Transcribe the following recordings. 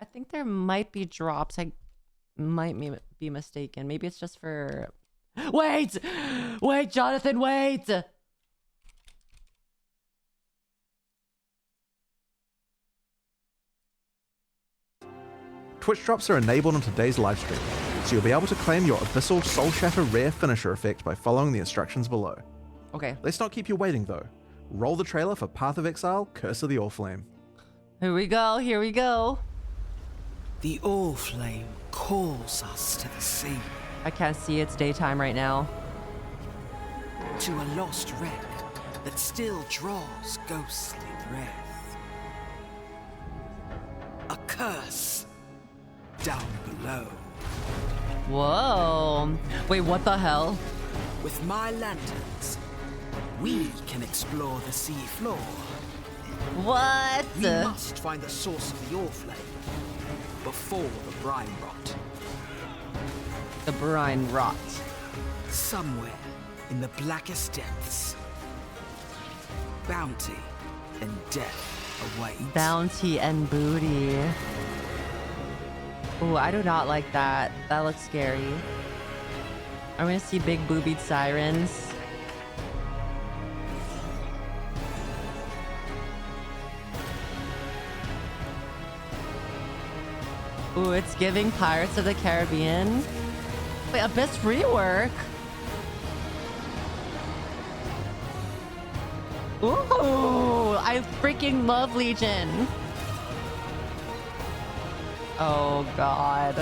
I think there might be drops. I might be mistaken. Maybe it's just for... Wait! Wait, Jonathan, wait! Twitch drops are enabled on today's livestream, so you'll be able to claim your Abyssal Soul Shatter rare finisher effect by following the instructions below. Okay. Let's not keep you waiting though. Roll the trailer for Path of Exile, Curse of the Allflame. Here we go, here we go. The Allflame calls us to the sea. I can't see, it's daytime right now. To a lost wreck that still draws ghostly breath. A curse down below. Whoa. Wait, what the hell? With my lanterns, we can explore the sea floor. What? We must find the source of the Allflame before the brine rot. The brine rot. Somewhere in the blackest depths, bounty and death await. Bounty and booty. Ooh, I do not like that. That looks scary. I'm gonna see big boobied sirens. Ooh, it's giving Pirates of the Caribbean. Wait, Abyss rework? Ooh, I freaking love Legion. Oh, God.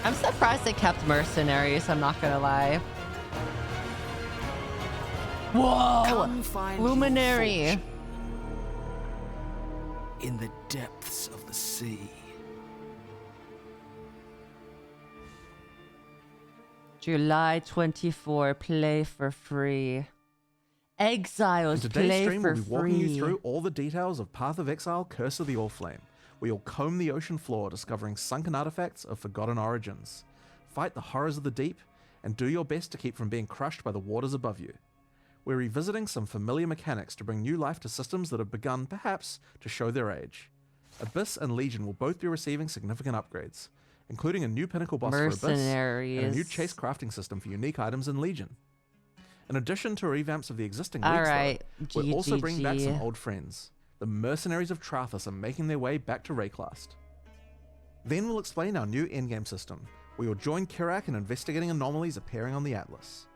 I'm surprised they kept Mercenaries, I'm not gonna lie. Whoa! Luminary! In the depths of the sea. July 24, play for free. Exiles, In today's play stream, for we'll be walking you free. through all the details of Path of Exile, Curse of the Allflame, where you'll comb the ocean floor discovering sunken artifacts of forgotten origins, fight the horrors of the deep, and do your best to keep from being crushed by the waters above you. We're revisiting some familiar mechanics to bring new life to systems that have begun, perhaps, to show their age. Abyss and Legion will both be receiving significant upgrades, including a new pinnacle boss for Abyss and a new chase crafting system for unique items in Legion. In addition to revamps of the existing leagues, though, we're also bringing back some old friends. The Mercenaries of Trathus are making their way back to Rayclast. Then we'll explain our new endgame system, where you'll join Kirak in investigating anomalies appearing on the Atlas.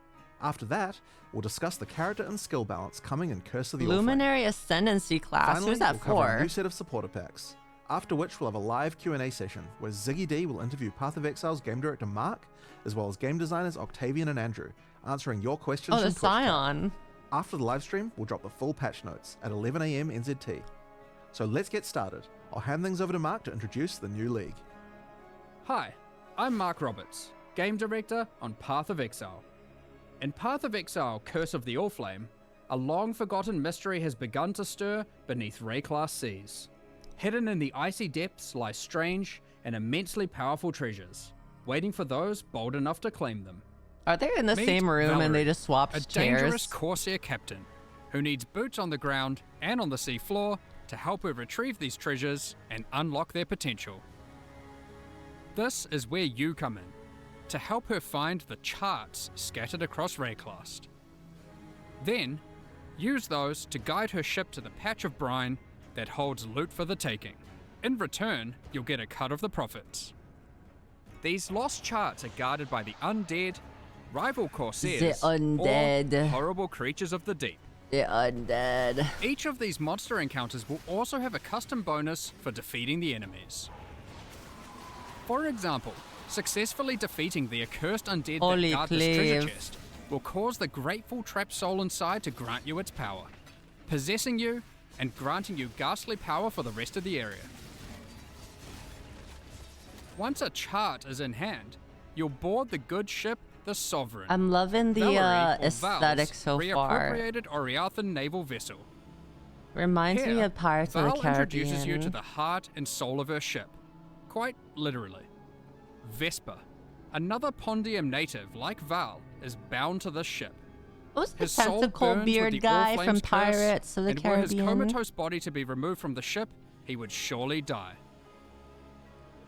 After that, we'll discuss the character and skill balance coming in Curse of the Allflame. Luminary Ascendancy class. Finally, Who's that we'll cover a for? new set of supporter packs. After which, we'll have a live Q&A session where Ziggy D will interview Path of Exile's game director Mark, as well as game designers Octavian and Andrew, answering your questions. Oh, from the Twitch chat. Scion. After the live stream, we'll drop the full patch notes at 11 AM NZT. So let's get started. I'll hand things over to Mark to introduce the new league. Hi, I'm Mark Roberts, game director on Path of Exile. In Path of Exile, Curse of the Allflame, a long-forgotten mystery has begun to stir beneath Rayclast seas. Hidden in the icy depths lie strange and immensely powerful treasures, waiting for those bold enough to claim them. Are they in the Meet same room and they Valerie, just swapped a chairs? dangerous Corsair captain who needs boots on the ground and on the sea floor to help her retrieve these treasures and unlock their potential. This is where you come in, to help her find the charts scattered across Rayclast. Then, use those to guide her ship to the patch of brine that holds loot for the taking. In return, you'll get a cut of the profits. These lost charts are guarded by the undead, rival Corsairs, The undead. or horrible creatures of the deep. The undead. Each of these monster encounters will also have a custom bonus for defeating the enemies. For example, successfully defeating the accursed undead Holy that guard this treasure cleave. chest will cause the grateful trapped soul inside to grant you its power, possessing you and granting you ghastly power for the rest of the area. Once a chart is in hand, you'll board the good ship, the Sovereign. I'm loving the Valerie, or aesthetic Val's so far. reappropriated Oriathan naval vessel. Reminds me Here, of Pirates of Val the Caribbean. introduces you to the heart and soul of her ship, quite literally. Vesper, another Pondium native like Val, is bound to this ship. Who's the His soul tentacle burns with beard the guy from Allflame's curse, Pirates of the and were his Caribbean? comatose body to be removed from the ship, he would surely die.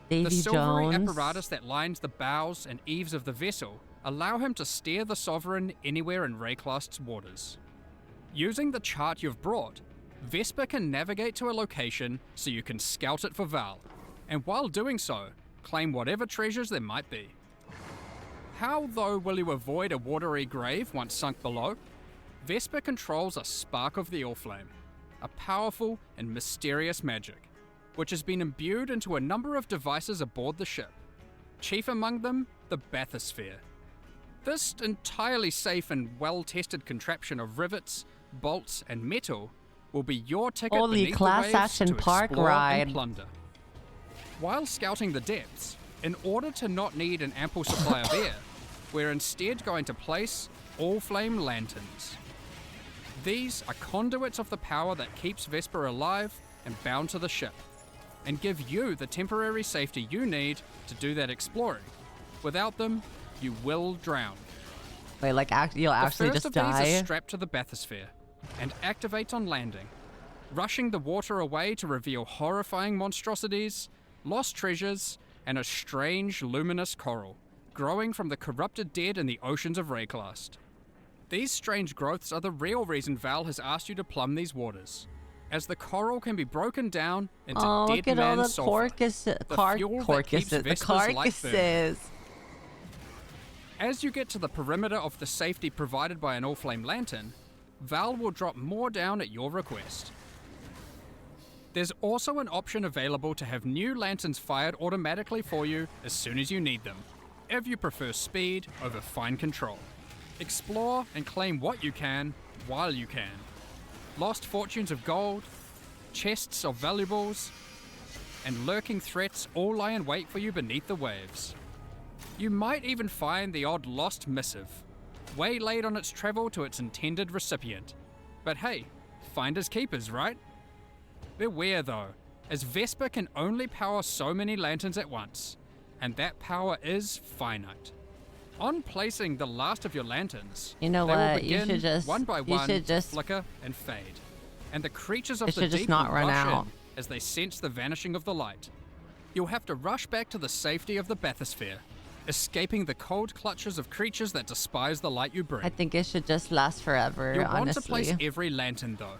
Davy The silvery Jones. apparatus that lines the bows and eaves of the vessel allow him to steer the Sovereign anywhere in Rayclast's waters. Using the chart you've brought, Vesper can navigate to a location so you can scout it for Val, and while doing so, claim whatever treasures there might be. How, though, will you avoid a watery grave once sunk below? Vesper controls a spark of the Allflame, a powerful and mysterious magic, which has been imbued into a number of devices aboard the ship, chief among them the bathysphere. This entirely safe and well-tested contraption of rivets, bolts, and metal will be your ticket Holy beneath class the waves action to park explore ride. and plunder. While scouting the depths, in order to not need an ample supply of air, we're instead going to place Allflame lanterns. These are conduits of the power that keeps Vesper alive and bound to the ship, and give you the temporary safety you need to do that exploring. Without them, you will drown. Wait, like you'll actually The first just of these die? is strapped to the bathysphere and activates on landing, rushing the water away to reveal horrifying monstrosities, lost treasures, and a strange luminous coral growing from the corrupted dead in the oceans of Rayclast. These strange growths are the real reason Val has asked you to plumb these waters, as the coral can be broken down into Oh, dead look at all the man's sulfur, the fuel that keeps the Vesper's light burning. carcasses. As you get to the perimeter of the safety provided by an Allflame lantern, Val will drop more down at your request. There's also an option available to have new lanterns fired automatically for you as soon as you need them, if you prefer speed over fine control. Explore and claim what you can while you can. Lost fortunes of gold, chests of valuables, and lurking threats all lie in wait for you beneath the waves. You might even find the odd lost missive, waylaid on its travel to its intended recipient. But hey, finders keepers, right? Beware though, as Vesper can only power so many lanterns at once, and that power is finite. On placing the last of your lanterns, You know they will what? You begin should just one by you one should to just flicker and fade, and the creatures of It the should just deep not will run rush out. in as they sense the vanishing of the light. You'll have to rush back to the safety of the bathysphere, escaping the cold clutches of creatures that despise the light you bring. I think it should just last forever, You'll honestly. want to place every lantern though,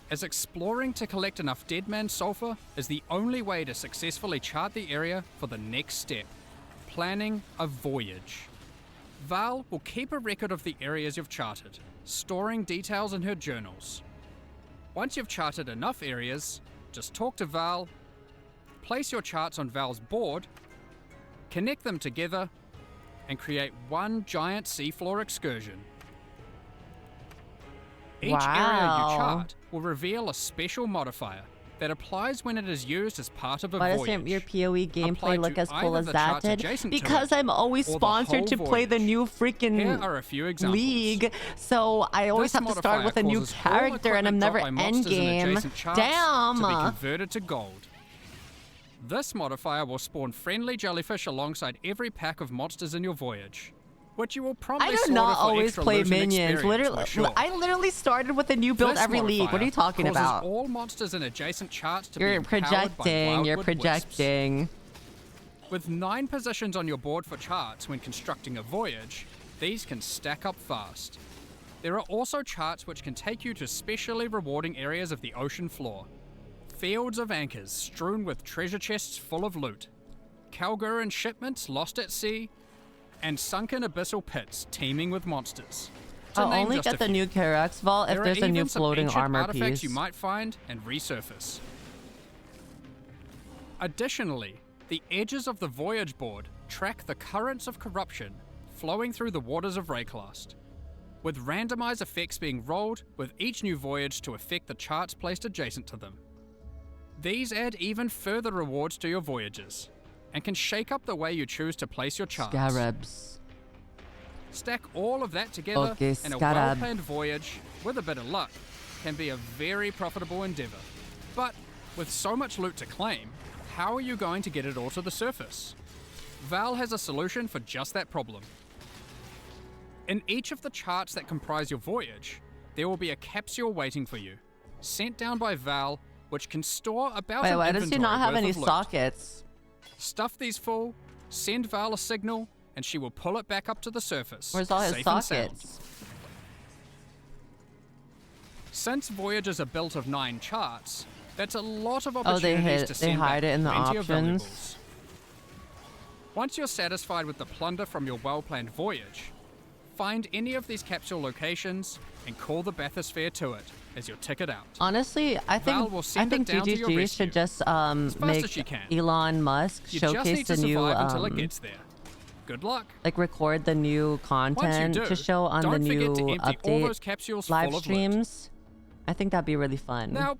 as exploring to collect enough dead man sulfur is the only way to successfully chart the area for the next step, planning a voyage. Val will keep a record of the areas you've charted, storing details in her journals. Once you've charted enough areas, just talk to Val, place your charts on Val's board, connect them together, and create one giant seafloor excursion. Each area Wow. you chart will reveal a special modifier that applies when it is used as part of a Why voyage. doesn't your PoE gameplay Applied look to as cool either as the that charts did? adjacent to Because it, I'm always or the sponsored whole to play the voyage. new freaking Here are a few examples. league, so I always This have to start modifier with a new causes all character, and I'm equipment never dropped by monsters in endgame. adjacent charts Damn. to be converted to gold. This modifier will spawn friendly jellyfish alongside every pack of monsters in your voyage, which you will promptly I do slaughter not for always extra play loot and minions. experience, Literally, we're sure. I literally started with a new build This every league. What are modifier you talking causes about? all monsters in adjacent charts to be You're empowered by projecting. You're wildwood wisps. projecting. With 9 positions on your board for charts when constructing a voyage, these can stack up fast. There are also charts which can take you to specially rewarding areas of the ocean floor. Fields of anchors strewn with treasure chests full of loot, Kalguran shipments lost at sea, and sunken abyssal pits teeming with monsters. To I'll name only just a get the few. new Karax vault if There are there's a new even some floating ancient armor artifacts piece. you might find and resurface. Additionally, the edges of the voyage board track the currents of corruption flowing through the waters of Rayclast, with randomized effects being rolled with each new voyage to affect the charts placed adjacent to them. These add even further rewards to your voyages, and can shake up the way you choose to place your charts. Scarabs. Stack all of that together, Okay, and a scarab. well-planned voyage, with a bit of luck, can be a very profitable endeavor. But with so much loot to claim, how are you going to get it all to the surface? Val has a solution for just that problem. In each of the charts that comprise your voyage, there will be a capsule waiting for you, sent down by Val, which can store about Wait, an why does he inventory not have worth any of loot. sockets? Stuff these full, send Val a signal, and she will pull it back up to the surface. Where's all his safe and sound. sockets? Since voyages are built of 9 charts, that's a lot of Oh, they opportunities to send hide back it in the plenty of options. valuables. Once you're satisfied with the plunder from your well-planned voyage, find any of these capsule locations and call the bathysphere to it as your ticket out. Honestly, I Val think will send it down to your VTuber rescue should just fast make as she can. Elon Musk You just showcase need to the new survive until it gets there. Good luck. like record the new Once you content do, to show on the don't new forget to empty all those update capsules live full of loot. streams. I think that'd be really fun. Now,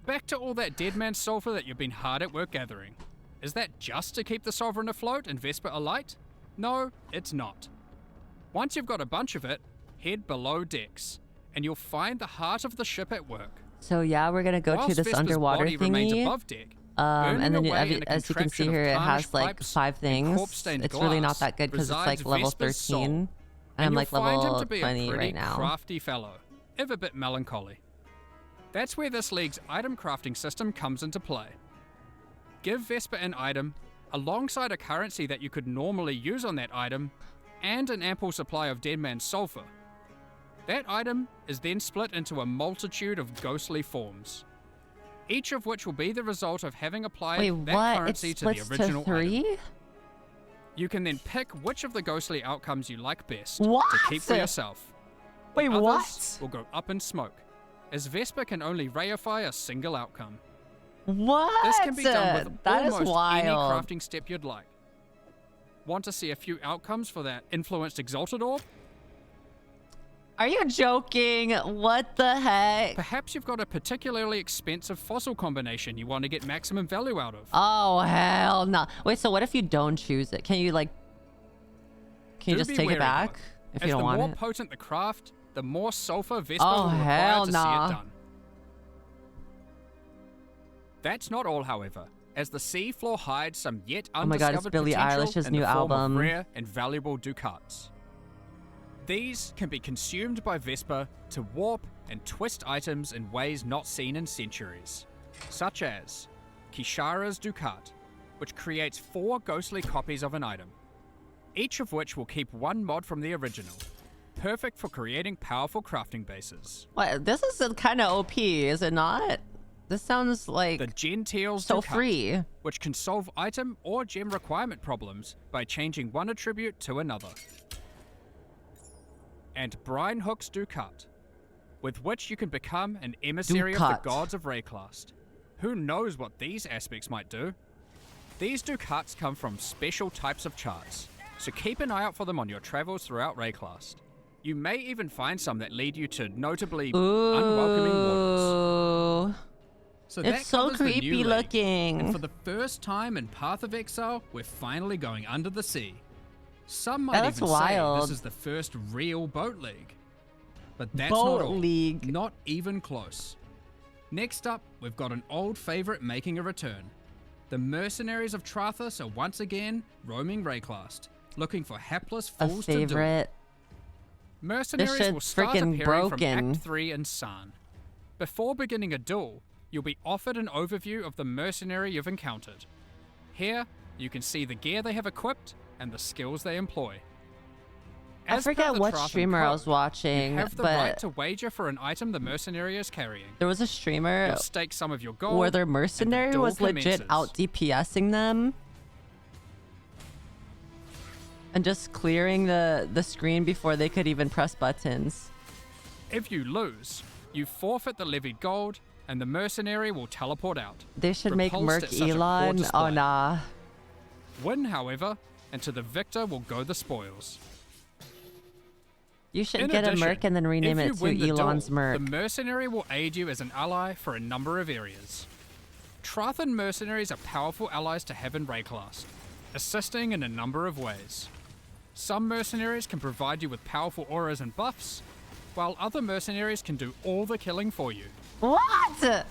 back to all that dead man sulfur that you've been hard at work gathering. Is that just to keep the Sovereign afloat and Vesper alight? No, it's not. Once you've got a bunch of it, head below decks, and you'll find the heart of the ship at work. So yeah, we're gonna go to Whilst this Vesper's underwater body remains thingy. above deck, And then away in a as you can see contraption of here, it has tarnished like pipes 5 and things. corpse-stained It's really not glass that good because it's resides like level Vesper's soul, 13. And I'm you'll like find him level to be 20 a pretty right now. crafty fellow, if a bit melancholy. That's where this league's item crafting system comes into play. Give Vesper an item, alongside a currency that you could normally use on that item, and an ample supply of Dead Man's Sulfur. That item is then split into a multitude of ghostly forms, each of which will be the result of having applied Wait, that what? It currency to the splits original to 3? item. You can then pick which of the ghostly outcomes you like best What? to keep for yourself. Wait, Others what? will go up in smoke, as Vesper can only reify a single outcome. What? This can be done with That is almost any wild. crafting step you'd like. Want to see a few outcomes for that influenced exalted orb? Are you joking? What the heck? Perhaps you've got a particularly expensive fossil combination you want to get maximum value out of. Oh, hell no. Wait, so what if you don't choose it? Can you like... Can you Do just be take wary, it back? though, If as you don't the want more it? potent the craft, the more sulfur Vesper Oh, will require hell to nah. see it done. That's not all, however, as the seafloor hides some yet Oh my god, it's undiscovered Billie potential Eilish's in the new form of album. rare and valuable ducats. These can be consumed by Vesper to warp and twist items in ways not seen in centuries, such as Kishara's Ducat, which creates 4 ghostly copies of an item, each of which will keep 1 mod from the original, perfect for creating powerful crafting bases. What? This is kind of OP, is it not? This sounds like The Gentile's so Ducat, free. which can solve item or gem requirement problems by changing one attribute to another. And Brine Hook's Ducat, with which you can become an emissary of Ducat. the gods of Rayclast. Who knows what these aspects might do? These Ducats come from special types of charts, so keep an eye out for them on your travels throughout Rayclast. You may even find some that lead you to notably unwelcoming waters. Ooh. So It's so covers the new creepy league. looking. And for the first time in Path of Exile, we're finally going under the sea. Some might That's even wild. say this is the first real boat league. But that's Boat not all. league. Not even close. Next up, we've got an old favorite making a return. The mercenaries of Trathus are once again roaming Rayclast, looking for hapless A fools to do. favorite. Mercenaries shit's will start frickin' appearing broken. from Act 3 in San. Before beginning a duel, you'll be offered an overview of the mercenary you've encountered. Here, you can see the gear they have equipped and the skills they employ. I As per forget the what Trathan streamer I code, was watching, you have the right but to wager for an item the mercenary is carrying. there was a streamer You'll stake some of your gold, where their and the mercenary duel was legit commences. out DPSing them and just clearing the screen before they could even press buttons. If you lose, you forfeit the levied gold, and the mercenary will teleport out. They should make repulsed Merc at such a poor Elon. Oh display. nah. Win, however, and to the victor will go the spoils. You should In get addition, a Merc and then rename if it you to win the Elon's duel, Merc. The mercenary will aid you as an ally for a number of areas. Trathan mercenaries are powerful allies to have in Rayclast, assisting in a number of ways. Some mercenaries can provide you with powerful auras and buffs, while other mercenaries can do all the killing for you. What?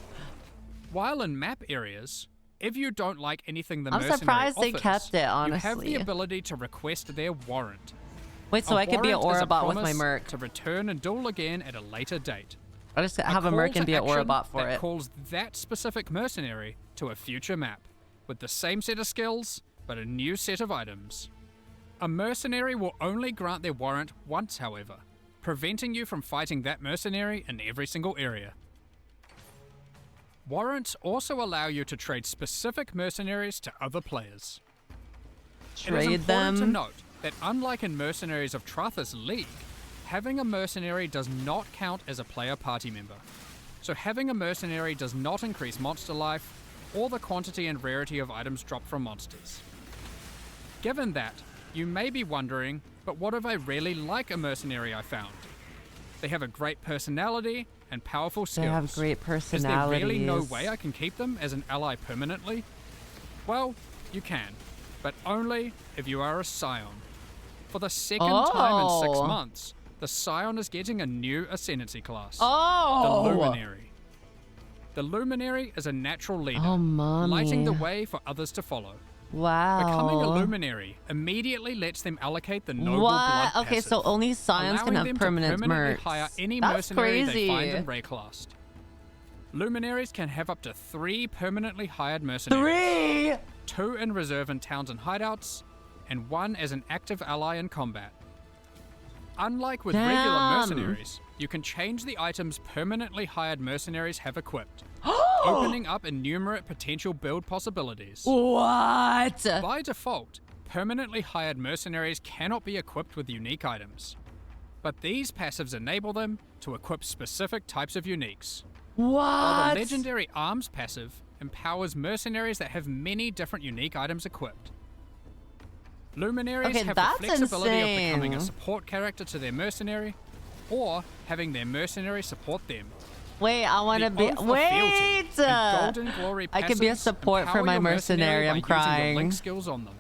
While in map areas, if you don't like anything the I'm mercenary surprised they offers, kept it, you have honestly. the ability to request their warrant. Wait, so I could be an warrant is a Aurabot with my promise merc. to return and duel again at a later date. I'll just have a call merc to and be an action Aurabot for that it. calls that specific mercenary to a future map, with the same set of skills, but a new set of items. A mercenary will only grant their warrant once, however, preventing you from fighting that mercenary in every single area. Warrants also allow you to trade specific mercenaries to other players. It is Trade important to them. note that unlike in Mercenaries of Trathis League, having a mercenary does not count as a player party member. So having a mercenary does not increase monster life or the quantity and rarity of items dropped from monsters. Given that, you may be wondering, but what if I really like a mercenary I found? They have a great personality and powerful skills. They have great Is there really no personalities. way I can keep them as an ally permanently? Well, you can, but only if you are a Scion. For the second time in 6 Oh. months, the Scion is getting a new Ascendancy class. Oh! The Luminary. The Luminary is a natural leader, Oh, mommy. lighting the way for others to follow. Wow. Becoming a Luminary immediately lets them allocate the Noble What? Blood Okay, passive, so only Scions can allowing have them to permanent permanently mercs. hire any That's mercenary crazy. they find in Rayclast. Luminaries can have up to 3 permanently hired mercenaries. 3! 2 in reserve in towns and hideouts, and 1 as an active ally in combat. Unlike with regular Damn. mercenaries, you can change the items permanently hired mercenaries have equipped, opening up innumerate potential build possibilities. What? By default, permanently hired mercenaries cannot be equipped with unique items, but these passives enable them to equip specific types of uniques. While What? the legendary arms passive empowers mercenaries that have many different unique items equipped. Luminaries Okay, have that's the flexibility of becoming a insane. support character to their mercenary, or having their mercenary support them. Wait, I want to The be. Oath of Wait! Fealty and Golden Glory I could be a passives support for empower my your mercenary. I'm by using your crying. link skills on them.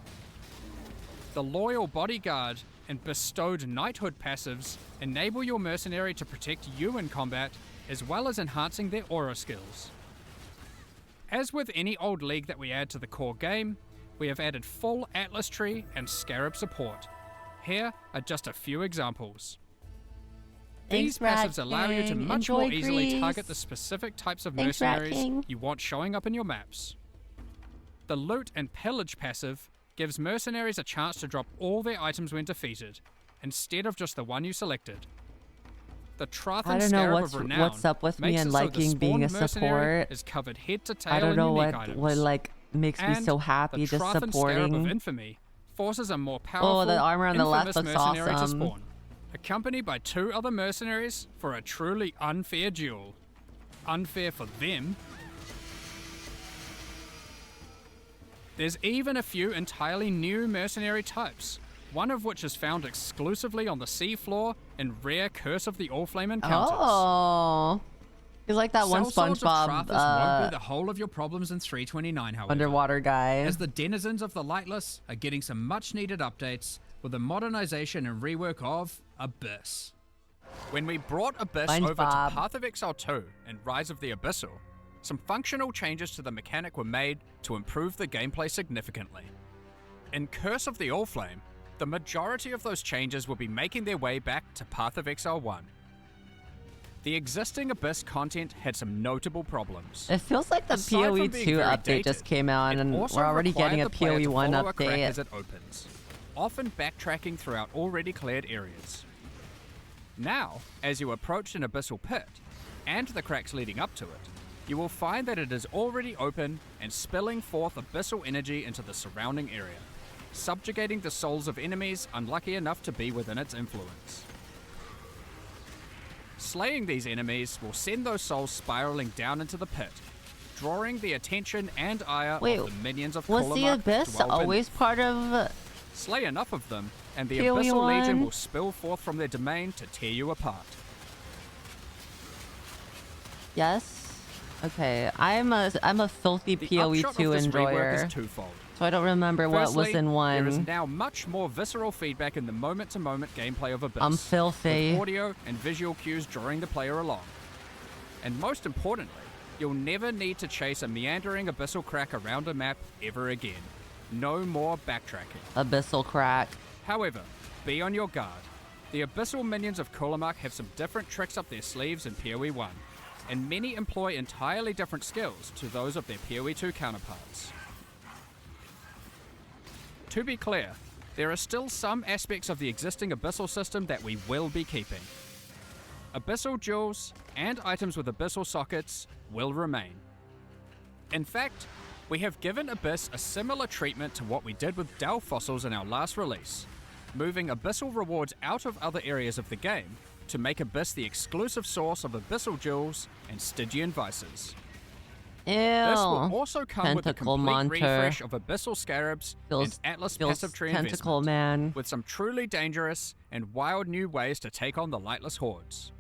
The Loyal Bodyguard and Bestowed Knighthood passives enable your mercenary to protect you in combat, as well as enhancing their aura skills. As with any old league that we add to the core game, we have added full Atlas Tree and Scarab support. Here are just a few examples. These Thanks, passives allow you to Rat King. much more Enjoy easily Greece. target the specific types of Thanks, Rat mercenaries King. you want showing up in your maps. The Loot and Pillage passive gives mercenaries a chance to drop all their items when defeated, instead of just the one you selected. The Trathan I don't know Scarab what's of Renown what's up with me makes and it so the liking being a spawned mercenary support. is covered head to tail I don't in know unique what items. like makes me And so happy the just Trathan Scarab of supporting. Infamy forces a more powerful, Oh, the armor on the left infamous looks mercenary awesome. to spawn, accompanied by 2 other mercenaries for a truly unfair duel. Unfair for them. There's even a few entirely new mercenary types, one of which is found exclusively on the seafloor in rare Curse of the Allflame encounters. Oh, he's like that one Sellswords of SpongeBob Trathis won't be the whole of your problems in 329, however. underwater guy. As the denizens of the Lightless are getting some much-needed updates with the modernization and rework of Abyss. When we brought Abyss over to SpongeBob. Path of Exile 2 and Rise of the Abyssal, some functional changes to the mechanic were made to improve the gameplay significantly. In Curse of the Allflame, the majority of those changes will be making their way back to Path of Exile 1. The existing Abyss content had some notable problems. It feels like the Aside from PoE being 2 very update dated, just came out, it and also we're already required getting a the player PoE to 1 follow a crack as update. it opens, often backtracking throughout already cleared areas. Now, as you approach an abyssal pit, and the cracks leading up to it, you will find that it is already open and spilling forth abyssal energy into the surrounding area, subjugating the souls of enemies unlucky enough to be within its influence. Slaying these enemies will send those souls spiraling down into the pit, drawing the attention and ire Wait, of the minions of Was the Kulamak Abyss dwell always part of? Slay enough of them, and the PoE Abyssal Legion 1? will spill forth from their domain to tear you apart. Yes. Okay, I'm a filthy The PoE upshot 2 of this rework enjoyer, is twofold. so I don't remember what was Firstly, in there is one. now much more visceral feedback in the moment-to-moment gameplay of Abyss. I'm filthy. With audio and visual cues drawing the player along. And most importantly, you'll never need to chase a meandering abyssal crack around a map ever again. No more backtracking. Abyssal crack. However, be on your guard. The abyssal minions of Kulamuk have some different tricks up their sleeves in PoE 1, and many employ entirely different skills to those of their PoE 2 counterparts. To be clear, there are still some aspects of the existing abyssal system that we will be keeping. Abyssal jewels and items with abyssal sockets will remain. In fact, we have given Abyss a similar treatment to what we did with Dell fossils in our last release, moving abyssal rewards out of other areas of the game to make Abyss the exclusive source of abyssal jewels and Stygian vices. Ew. This will also come with a Tentacle complete Monter. refresh of abyssal scarabs Feels- and Atlas feels passive tree tentacle investment, man. with some truly dangerous and wild new ways to take on the lightless hordes.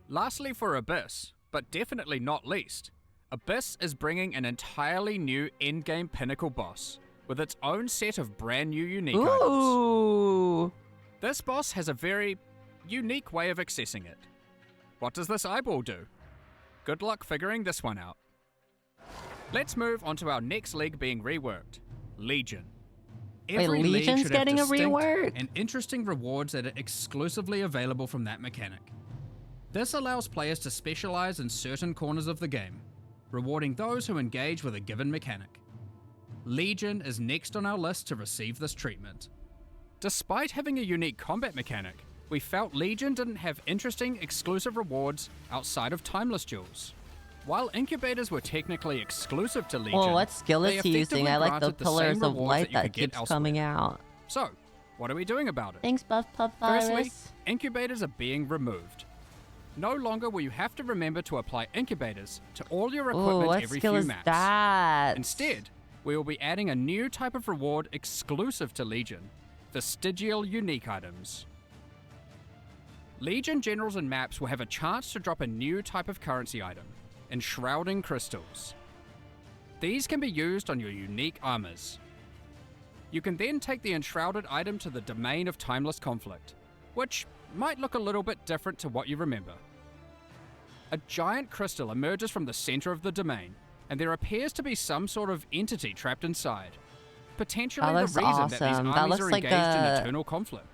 Lastly for Abyss, but definitely not least, Abyss is bringing an entirely new endgame pinnacle boss, with its own set of brand new unique items. Ooh. This boss has a very unique way of accessing it. What does this eyeball do? Good luck figuring this one out. Let's move on to our next league being reworked, Legion. Every league Legion's should have getting a distinct rework? and interesting rewards that are exclusively available from that mechanic. This allows players to specialize in certain corners of the game, rewarding those who engage with a given mechanic. Legion is next on our list to receive this treatment. Despite having a unique combat mechanic, we felt Legion didn't have interesting exclusive rewards outside of timeless jewels. While incubators were technically exclusive to Legion, Oh, what skill they is he using? effectively I like the granted same pillars of rewards light you that could get keeps elsewhere. coming out. So, what are we doing about it? Thanks, Buff Puff Firstly, Virus. incubators are being removed. No longer will you have to remember to apply incubators to all your Ooh, equipment what every skill few is maps. that? Instead, we will be adding a new type of reward exclusive to Legion, vestigial unique items. Legion generals and maps will have a chance to drop a new type of currency item, enshrouding crystals. These can be used on your unique armors. You can then take the enshrouded item to the domain of timeless conflict, which might look a little bit different to what you remember. A giant crystal emerges from the center of the domain, and there appears to be some sort of entity trapped inside. Potentially That the looks reason that these awesome. That armies looks are like engaged in a- eternal conflict.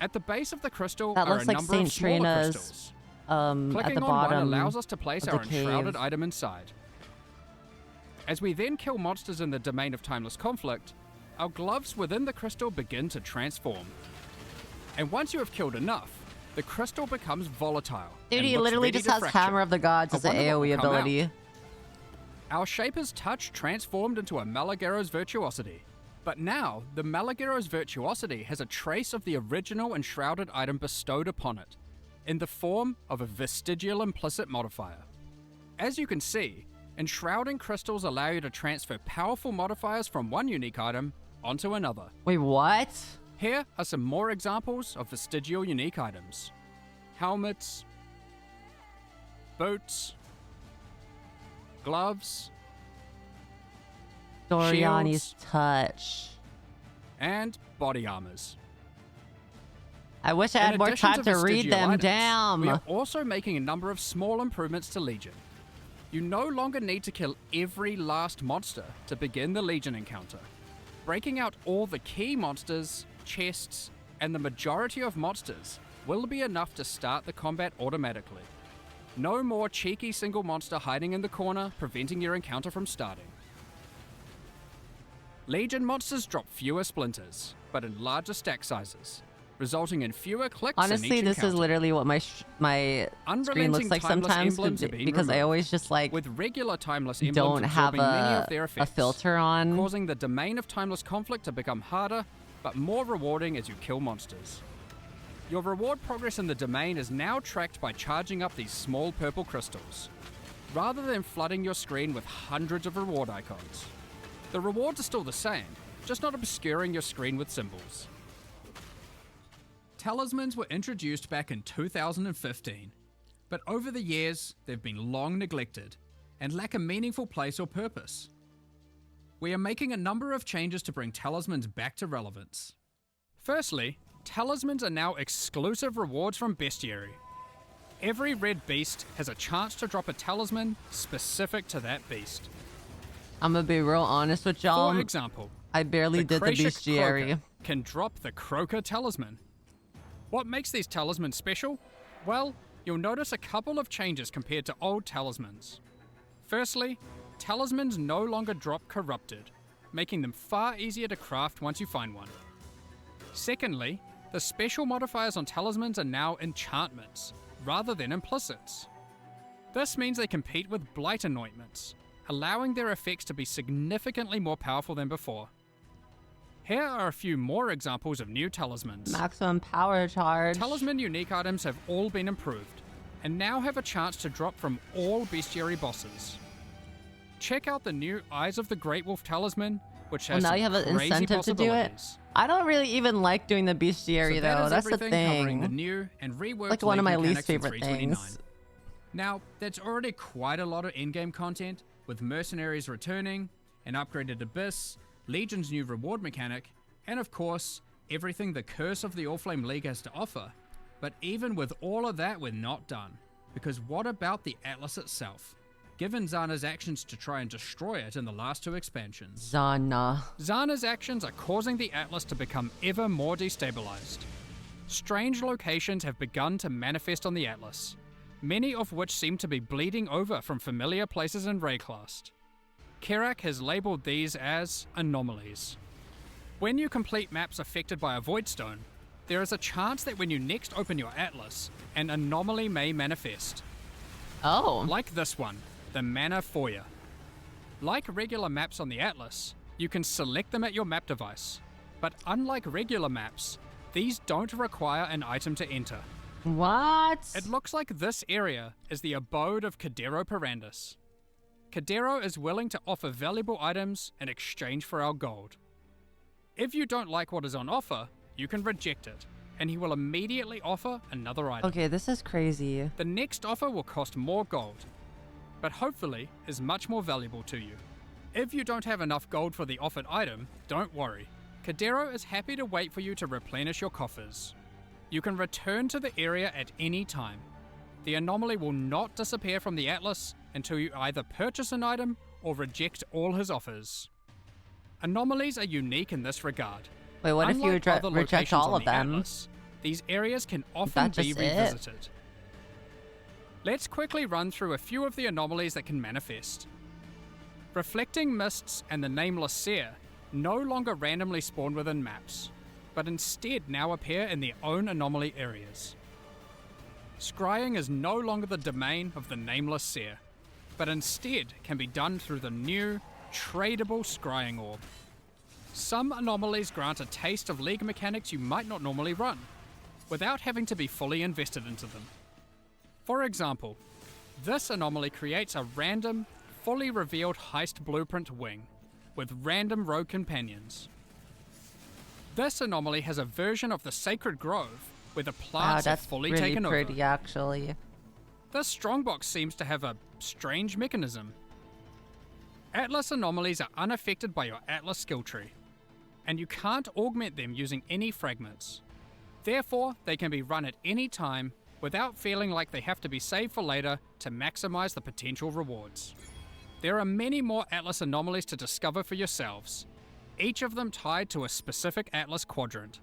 At the base of the crystal That are looks a like number of Saint smaller Trina's, crystals. at Clicking the on bottom one allows us to place of our the cave. enshrouded item inside. As we then kill monsters in the domain of timeless conflict, our gloves within the crystal begin to transform. And once you have killed enough, the crystal becomes volatile. Dude, and he looks literally ready just to has fracture. Hammer of the Gods I as an wonder what AoE will come out. ability. Our Shaper's Touch transformed into a Malagero's Virtuosity. But now, the Malagero's Virtuosity has a trace of the original enshrouded item bestowed upon it, in the form of a vestigial implicit modifier. As you can see, enshrouding crystals allow you to transfer powerful modifiers from one unique item onto another. Wait, what? Here are some more examples of vestigial unique items. Helmets, boots, gloves, Doriani's Shields. touch. and body armors. I wish I In had more addition time to read vestigial them. items, Damn. We are also making a number of small improvements to Legion. You no longer need to kill every last monster to begin the Legion encounter. Breaking out all the key monsters, chests, and the majority of monsters will be enough to start the combat automatically. No more cheeky single monster hiding in the corner, preventing your encounter from starting. Legion monsters drop fewer splinters, but in larger stack sizes, resulting in fewer clicks in Honestly, each this is encounter. literally what my screen Unrelenting looks like timeless sometimes emblems are being because I removed, always just like with regular timeless emblems don't have absorbing many of their a effects, filter on. causing the domain of timeless conflict to become harder, but more rewarding as you kill monsters. Your reward progress in the domain is now tracked by charging up these small purple crystals, rather than flooding your screen with hundreds of reward icons. The rewards are still the same, just not obscuring your screen with symbols. Talismans were introduced back in 2015, but over the years, they've been long neglected and lack a meaningful place or purpose. We are making a number of changes to bring talismans back to relevance. Firstly, talismans are now exclusive rewards from Bestiary. Every red beast has a chance to drop a talisman specific to that beast. I'm gonna be real honest with y'all. For example, I barely the did the Krashik bestiary. Cloaker can drop the Croaker Talisman. What makes these talismans special? Well, you'll notice a couple of changes compared to old talismans. Firstly, talismans no longer drop corrupted, making them far easier to craft once you find one. Secondly, the special modifiers on talismans are now enchantments, rather than implicits. This means they compete with blight anointments, allowing their effects to be significantly more powerful than before. Here are a few more examples of new talismans. Maximum power charge. Talisman unique items have all been improved, and now have a chance to drop from all bestiary bosses. Check out the new Eyes of the Great Wolf Talisman, which has now some you have an crazy incentive to do it. possibilities. I don't really even like doing the bestiary So that though. is That's the everything covering the thing. new and reworked Like one of league my least mechanics in favorite 329. things. Now, that's already quite a lot of in-game content, with mercenaries returning, an upgraded Abyss, Legion's new reward mechanic, and of course, everything the Curse of the Allflame League has to offer. But even with all of that, we're not done. Because what about the Atlas itself? Given Zana's actions to try and destroy it in the last 2 expansions. Zana. Zana's actions are causing the Atlas to become ever more destabilized. Strange locations have begun to manifest on the Atlas, many of which seem to be bleeding over from familiar places in Rayclast. Kerak has labeled these as anomalies. When you complete maps affected by a Voidstone, there is a chance that when you next open your Atlas, an anomaly may manifest. Oh. Like this one, the Mana Foyer. Like regular maps on the Atlas, you can select them at your map device, but unlike regular maps, these don't require an item to enter. What? It looks like this area is the abode of Cadero Perandus. Cadero is willing to offer valuable items in exchange for our gold. If you don't like what is on offer, you can reject it, and he will immediately offer another item. Okay, this is crazy. The next offer will cost more gold, but hopefully is much more valuable to you. If you don't have enough gold for the offered item, don't worry. Cadero is happy to wait for you to replenish your coffers. You can return to the area at any time. The anomaly will not disappear from the Atlas until you either purchase an item or reject all his offers. Anomalies are unique in this regard. Wait, what if you Unlike other reject locations all on of the them? Atlas, these areas can often that be just it? revisited. Let's quickly run through a few of the anomalies that can manifest. Reflecting Mists and the Nameless Seer no longer randomly spawn within maps, but instead now appear in their own anomaly areas. Scrying is no longer the domain of the Nameless Seer, but instead can be done through the new, tradable Scrying Orb. Some anomalies grant a taste of League mechanics you might not normally run, without having to be fully invested into them. For example, this anomaly creates a random, fully revealed heist blueprint wing, with random rogue companions. This anomaly has a version of the Sacred Grove, where the Wow, plants that's have fully really taken pretty, over. actually. This strongbox seems to have a strange mechanism. Atlas anomalies are unaffected by your Atlas skill tree, and you can't augment them using any fragments. Therefore, they can be run at any time without feeling like they have to be saved for later to maximize the potential rewards. There are many more Atlas anomalies to discover for yourselves, each of them tied to a specific Atlas quadrant.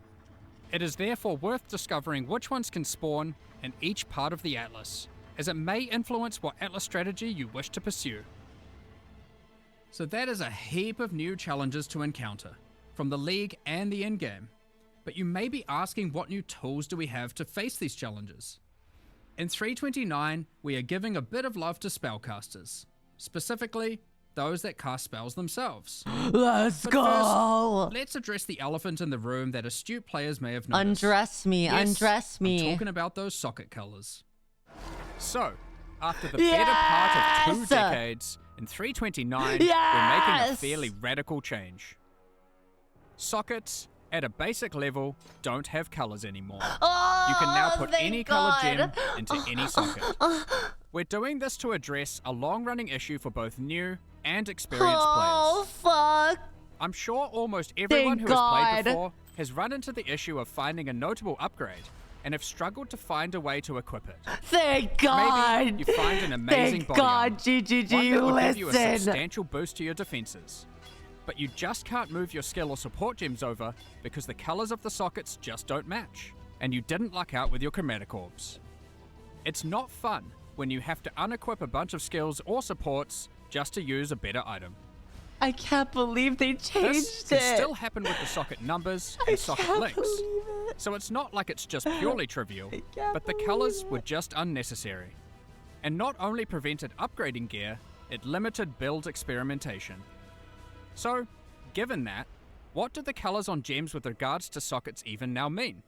It is therefore worth discovering which ones can spawn in each part of the Atlas, as it may influence what Atlas strategy you wish to pursue. So that is a heap of new challenges to encounter, from the League and the in-game. But you may be asking, what new tools do we have to face these challenges? In 329, we are giving a bit of love to spellcasters, specifically those that cast spells themselves. Let's But go! first, let's address the elephant in the room that astute players may have noticed. Undress me, Yes, undress me. I'm talking about those socket colors. So, after the better part of 2 Yes! decades, in 329, we're making a Yes! fairly radical change. Sockets, at a basic level, don't have colors anymore. Oh, You can now put thank any colored gem God. into any socket. We're doing this to address a long-running issue for both new and experienced Oh, players. fuck. I'm sure almost everyone Thank who has played God. before has run into the issue of finding a notable upgrade and have struggled to find a way to equip it. Thank God. Maybe you find an amazing Thank body God, armor, GGG, one that would give you a listen. substantial boost to your defenses. but you just can't move your skill or support gems over because the colors of the sockets just don't match, and you didn't luck out with your chromatic orbs. It's not fun when you have to unequip a bunch of skills or supports just to use a better item. I can't believe they changed This can it. still happen with the socket numbers and socket can't links, believe it. so it's not like it's just purely trivial, can't but the believe colors it. were just unnecessary, and not only prevented upgrading gear, it limited build experimentation. So, given that, what do the colors on gems with regards to sockets even now mean?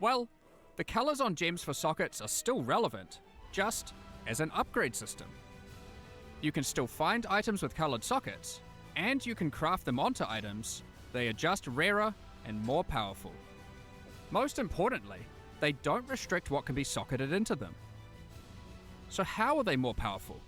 Well, the colors on gems for sockets are still relevant, just as an upgrade system. You can still find items with colored sockets, and you can craft them onto items. They are just rarer and more powerful. Most importantly, they don't restrict what can be socketed into them. So how are they more powerful?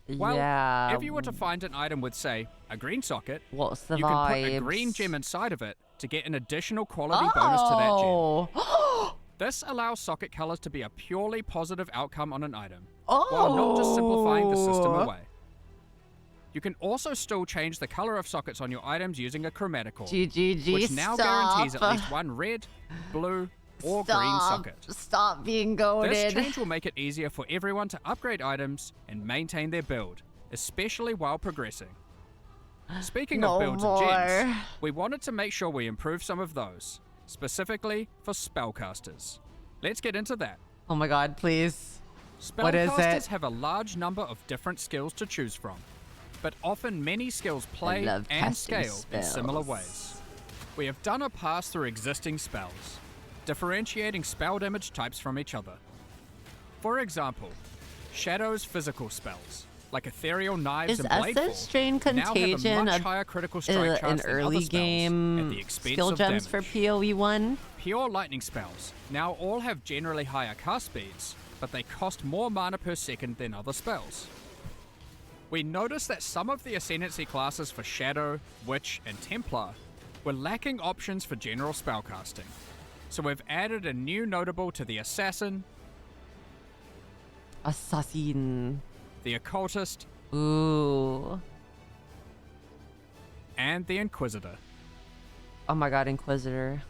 Well, yeah. if you were to find an item with, say, a green socket, What's the you can put a vibes? green gem inside of it to get an additional quality bonus to that gem. Oh. This allows socket colors to be a purely positive outcome on an item, Oh. while not just simplifying the system away. You can also still change the color of sockets on your items using a chromatic orb, GGG, which now stop. guarantees at least one red, blue, or green socket. Stop being This goated. change will make it easier for everyone to upgrade items and maintain their build, especially while progressing. Speaking No of builds more. and gems, we wanted to make sure we improve some of those, specifically for spellcasters. Let's get into that. Oh my god, please. What is Spellcasters it? have a large number of different skills to choose from, but often many skills play love and casting scale in similar spells. ways. We have done a pass through existing spells, differentiating spell damage types from each other. For example, Shadow's physical spells, like Ethereal Knives Is and Bladefall, Essence Strain now have a Contagion much a- higher critical strike an chance than other early spells at game the expense skill of gems damage. for PoE 1? Pure lightning spells now all have generally higher cast speeds, but they cost more mana per second than other spells. We noticed that some of the Ascendancy classes for Shadow, Witch, and Templar were lacking options for general spellcasting, so we've added a new notable to the Assassin, Assassin. the Occultist, Ooh. and the Inquisitor. Oh my god, Inquisitor.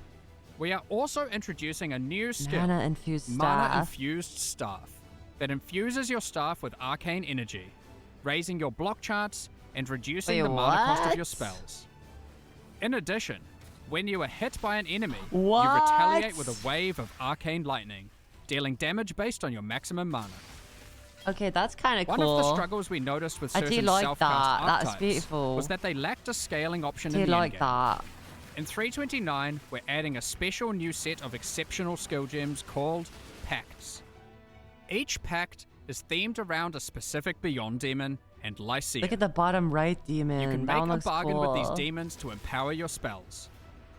We are also introducing a new skill, Mana infused Mana staff. Infused Staff, that infuses your staff with arcane energy, raising your block chance and reducing Wait, the mana cost of what? your spells. In addition, when you are hit by an enemy, What? you retaliate with a wave of arcane lightning, dealing damage based on your maximum mana. Okay, that's kind of One cool. of the struggles we noticed with I do certain like self-cast that. That's archetypes beautiful. was that they lacked a scaling option I in do the like endgame. that. In 329, we're adding a special new set of exceptional skill gems called Pacts. Each pact is themed around a specific Beyond demon and Lycia. Look at the bottom right demon. You can that make one a looks bargain with these cool. demons to empower your spells.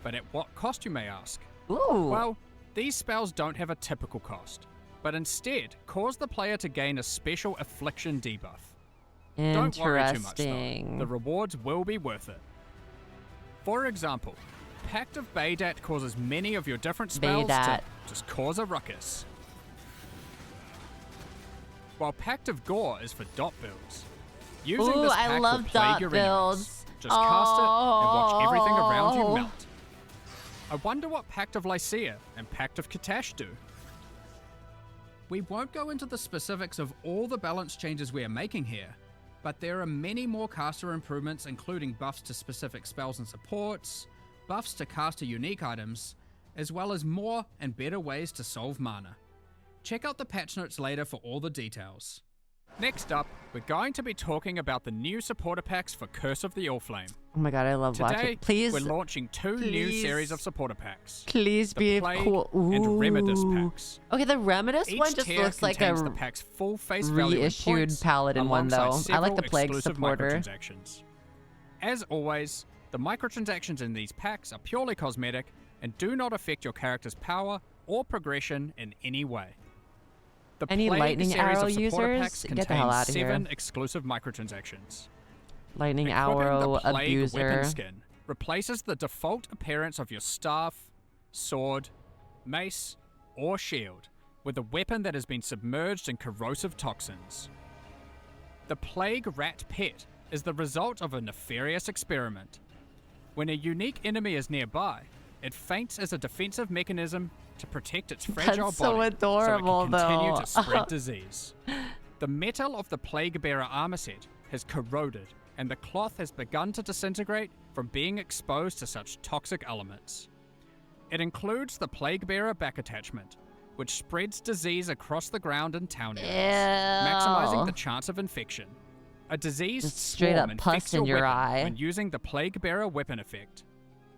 But at what cost, you may ask? Ooh. Well, these spells don't have a typical cost, but instead cause the player to gain a special affliction debuff. Don't worry too much though, Interesting. the rewards will be worth it. For example, Pact of Baydat causes many of your different spells Baydat. to just cause a ruckus. While Pact of Gore is for dot builds. Using Ooh, this I pact love will plague dot your builds. enemies. Just cast it and watch everything around you Oh. melt. I wonder what Pact of Lycia and Pact of Katash do. We won't go into the specifics of all the balance changes we are making here, but there are many more caster improvements, including buffs to specific spells and supports, buffs to caster unique items, as well as more and better ways to solve mana. Check out the patch notes later for all the details. Next up, we're going to be talking about the new supporter packs for Curse of the Allflame. Oh my god, I love Today, watching. Please, we're launching two new please. series of supporter packs. please The be Plague cool. and Remedis Ooh. packs. Okay, the Remedis Each one just tier looks like contains a the pack's full face value and reissued points, Paladin one, alongside though. I like several the Plague exclusive supporter. microtransactions. As always, the microtransactions in these packs are purely cosmetic and do not affect your character's power or progression in any way. The Any Plague lightning series arrow of supporter users? packs Get the hell contains outta here. 7 exclusive microtransactions. lightning Equipping arrow the Plague abuser. weapon skin replaces the default appearance of your staff, sword, mace, or shield with a weapon that has been submerged in corrosive toxins. The Plague Rat Pet is the result of a nefarious experiment. When a unique enemy is nearby, it feints as a defensive mechanism to protect its fragile That's so body adorable, so it can continue though. to spread disease. The metal of the Plague Bearer armor set has corroded, and the cloth has begun to disintegrate from being exposed to such toxic elements. It includes the Plague Bearer back attachment, which spreads disease across the ground and town areas, maximizing the chance of infection. A diseased Just straight up swarm pus infects in your your weapon eye. when using the Plague Bearer weapon effect.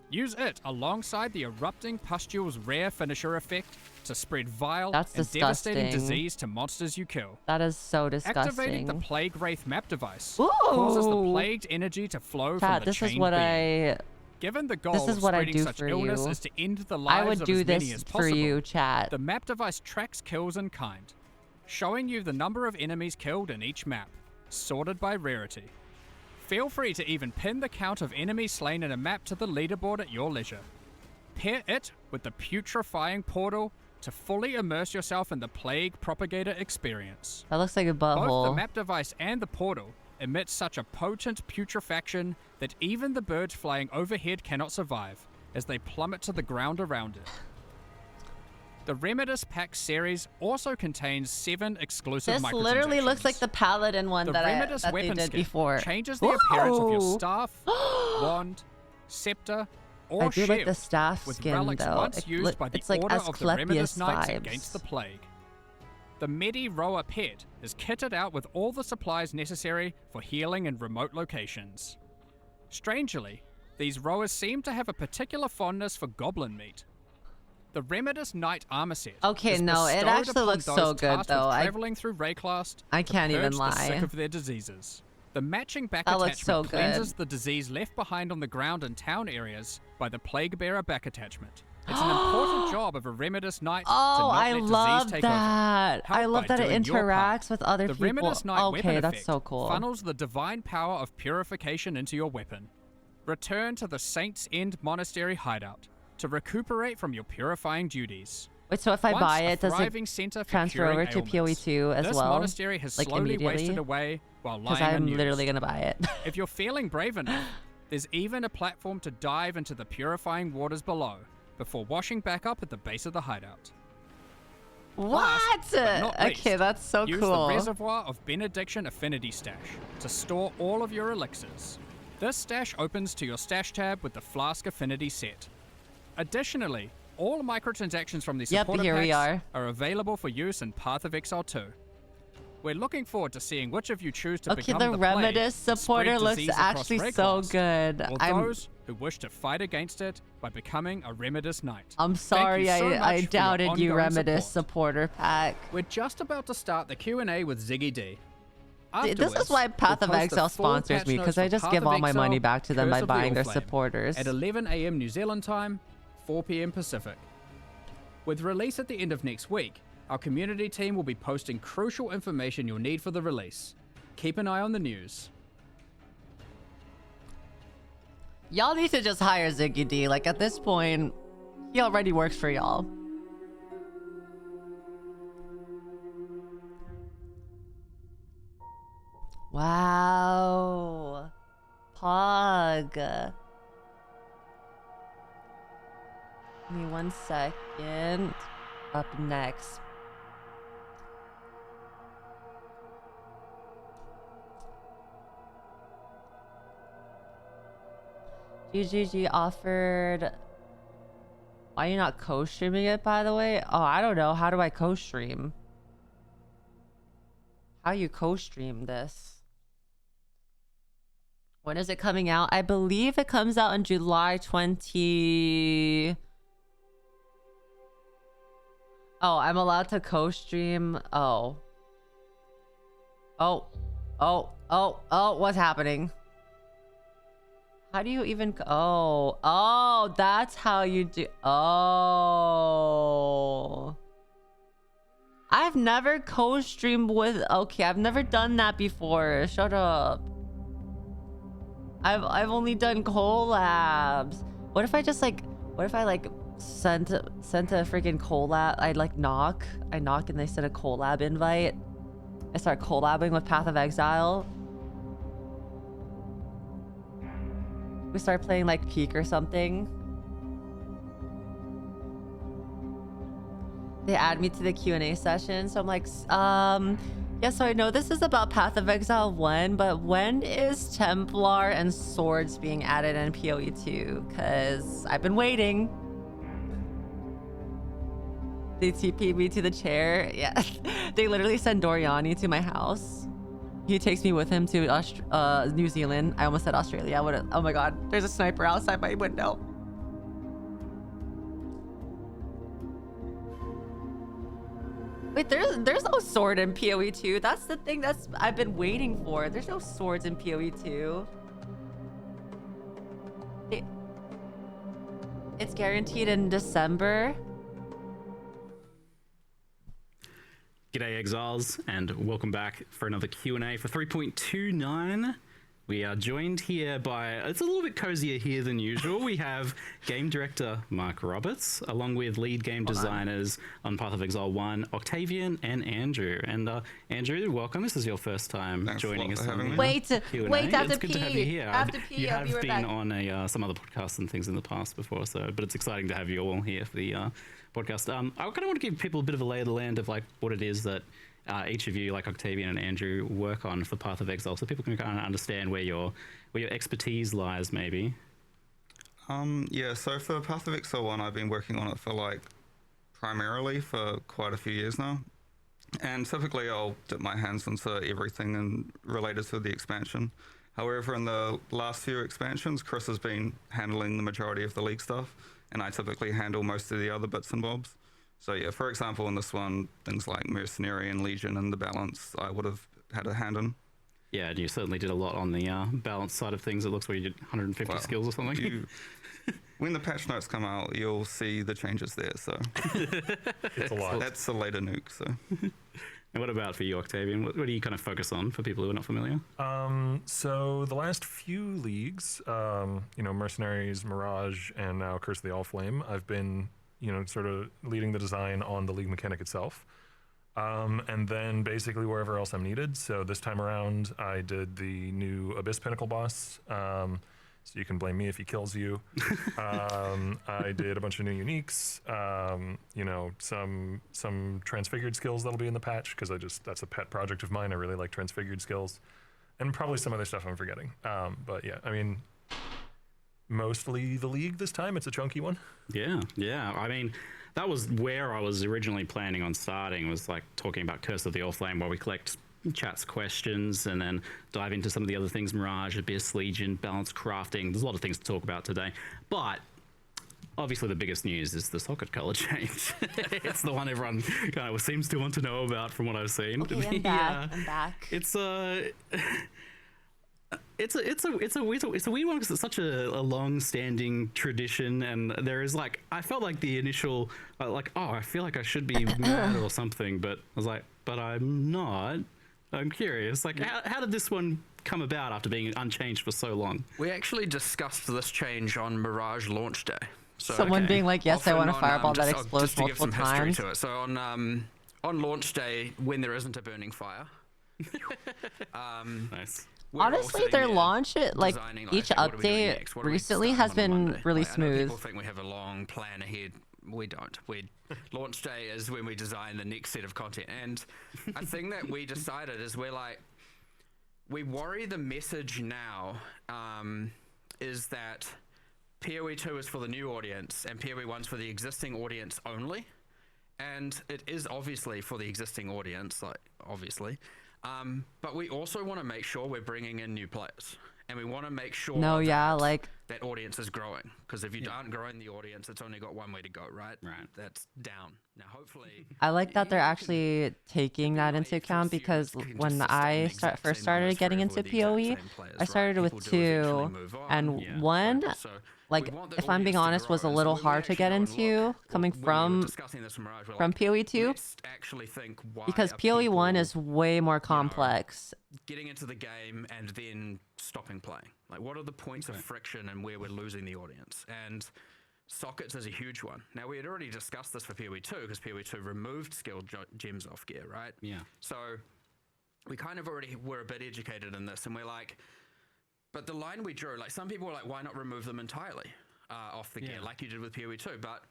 Use it alongside the erupting pustule's rare finisher effect to spread vile That's and devastating disgusting. disease to monsters you kill. That is so Activating disgusting. the Plague Wraith map device Ooh. causes the plagued energy to flow Chat, from the this is chained what being. Given the goal is of what I spreading do such for illness you. is to end the I lives would of do as many this as for possible, you, chat. the map device tracks kills in kind, showing you the number of enemies killed in each map, sorted by rarity. Feel free to even pin the count of enemies slain in a map to the leaderboard at your leisure. Pair it with the putrefying portal to fully immerse yourself in the Plague Propagator experience. That looks like a Both the butthole. map device and the portal emit such a potent putrefaction that even the birds flying overhead cannot survive, as they plummet to the ground around it. The Remedis Pack series also contains 7 exclusive This literally looks like microtransactions. the paladin one The that Remedis they weapon did skin before. changes the appearance of your Whoa. staff, wand, scepter, or I do shield, like the staff with skin relics though. once used by the it's like Order of the Asclepius Remedis Knights vibes. against the plague. The Medi Roa pet is kitted out with all the supplies necessary for healing in remote locations. Strangely, these rowers seem to have a particular fondness for goblin meat. The Remedis Knight armor set. Okay, is no, it bestowed actually upon looks those so good, tasked with though. Traveling through Rayclast, I can't to even purge the sick lie. of their diseases. The matching back That looks attachment so cleanses good. the disease left behind on the ground and town areas by the Plague Bearer back attachment. It's an important job of a Remedis Knight to Oh, not I let love disease take that. over. I Help love by that it doing your part. interacts with other The people. Remedis Knight weapon Okay, that's effect so cool. funnels the divine power of purification into your weapon. Return to the Saints' End Monastery hideout to recuperate from your purifying duties. Wait, so if I Once buy a it, does thriving it center for transfer curing over to ailments. PoE2 as this well? monastery has Like slowly wasted immediately? away while Because lying I'm unused. literally gonna buy it. If you're feeling brave enough, there's even a platform to dive into the purifying waters below before washing back up at the base of the hideout. What? but not least, Okay, that's so Use cool. the Reservoir of Benediction Affinity Stash to store all of your elixirs. This stash opens to your stash tab with the Flask Affinity set. Additionally, all microtransactions from the Yep, supporter here we packs are available for use in Path of Exile 2. We're looking forward to seeing which of you choose to Okay, become the the plague Remedis and spread supporter looks disease across actually so Rayclast, good. or those who wish to fight against it by becoming a Remedis Knight. I'm sorry Thank you so I much for your doubted you, ongoing Remedis support. supporter pack. We're just about to start the Q&A with Ziggy D. Dude, this is Afterwards, why Path we'll of post the Exile full sponsors patch me, notes because I for just Path give of all my money Exile, back to them Curse by of the buying their Allflame supporters. at 11 a.m. New Zealand time, 4 p.m. Pacific. With release at the end of next week, our community team will be posting crucial information you'll need for the release. Keep an eye on the news. Y'all need to just hire Ziggy D. Like, at this point, he already works for y'all. Wow. Pog. Give me 1 second. Up next. GGG offered. Why are you not co-streaming it, by the way? Oh, I don't know. How do I co-stream? How you co-stream this? When is it coming out? I believe it comes out on July 20. Oh, I'm allowed to co-stream. Oh. What's happening? How do you even... Oh, that's how you do... Oh. I've never co-streamed with... Okay, I've never done that before. Shut up. I've only done collabs. What if I just like... What if I like sent a freaking collab? I like knock. I knock and they send a collab invite. I start collabing with Path of Exile. we start playing like Peak or something. They add me to the Q&A session, so I'm like, yeah, so I know this is about Path of Exile 1, but when is Templar and Swords being added in PoE 2? Because I've been waiting. They TP me to the chair. Yeah, they literally send Doriani to my house. He takes me with him to New Zealand. I almost said Australia. Oh my god, there's a sniper outside my window. Wait, there's no sword in PoE 2. That's the thing I've been waiting for. There's no swords in PoE 2. It's guaranteed in December. G'day Exiles, and welcome back for another Q&A for 3.29. We are joined here by, it's a little bit cozier here than usual. We have game director Mark Roberts, along with lead game designers on Path of Exile 1, Octavian and Andrew. And Andrew, welcome. This is your first time joining us on the Wait, Q&A. I have it's to good to have you here. I have to pee. You I'll be have right been back. on some other podcasts and things in the past before, but it's exciting to have you all here for the podcast. I kind of want to give people a bit of a lay of the land of like what it is that each of you, like Octavian and Andrew, work on for Path of Exile, so people can kind of understand where your expertise lies, maybe. Yeah, so for Path of Exile 1, I've been working on it for like primarily for quite a few years now. And typically I'll dip my hands into everything and related to the expansion. However, in the last few expansions, Chris has been handling the majority of the league stuff, and I typically handle most of the other bits and bobs. So yeah, for example, in this one, things like Mercenary and Legion and the balance, I would have had a hand in. Yeah, and you certainly did a lot on the balance side of things. It looks like you did 150 skills or something. When the patch notes come out, you'll see the changes there, so. It's a lot. That's a later nuke, so. And what about for you, Octavian? What do you kind of focus on for people who are not familiar? So the last few leagues, Mercenaries, Mirage, and now Curse of the Allflame, I've been, sort of leading the design on the league mechanic itself. And then basically wherever else I'm needed. So this time around, I did the new Abyss Pinnacle boss. So you can blame me if he kills you. I did a bunch of new uniques, some transfigured skills that'll be in the patch, because that's a pet project of mine. I really like transfigured skills, and probably some other stuff I'm forgetting. But yeah, I mean, mostly the league this time. It's a chunky one. Yeah. I mean, that was where I was originally planning on starting, was like talking about Curse of the Allflame, where we collect chat's questions and then dive into some of the other things: Mirage, Abyss, Legion, balance, crafting. There's a lot of things to talk about today, but obviously the biggest news is the socket color change. It's the one everyone kind of seems to want to know about from what I've seen. Okay, I'm back. I'm back. It's a weird one because it's such a long-standing tradition, and there is like, I felt like the initial I feel like I should be mad or something, but I was like, but I'm not. I'm curious, like, how did this one come about after being unchanged for so long? We actually discussed this change on Mirage launch day. So, Someone being like, yes, I want a fireball that just explodes to give multiple some history times. to it. So on launch day, when there isn't a burning fire, Nice. we're all Honestly, sitting their there launch, designing, each what are we doing update next? What are we recently starting has on been Monday? really I know smooth. people think we have a long plan ahead. We don't. Launch day is when we design the next set of content. And a thing that we decided is we worry the message now is that PoE 2 is for the new audience and PoE 1's for the existing audience only. And it is obviously for the existing audience, obviously. But we also want to make sure we're bringing in new players. And we want to make sure that audience is growing. Because if you aren't growing the audience, it's only got one way to go, right? Right. That's down. Now, hopefully... I like that they're actually taking that into account, because when I first started getting into PoE, I started with 2, and 1, like, if I'm being honest, was a little hard to get into coming from PoE 2, because PoE 1 is way more complex. Getting into the game and then stopping playing. Like, what are the points of friction and where we're losing the audience? And sockets is a huge one. Now, we had already discussed this for PoE 2, because PoE 2 removed skill gems off gear, right? Yeah. So we kind of already were a bit educated in this, and we're like, But the line we drew, like some people were like, why not remove them entirely off the gear, like you did with PoE 2? But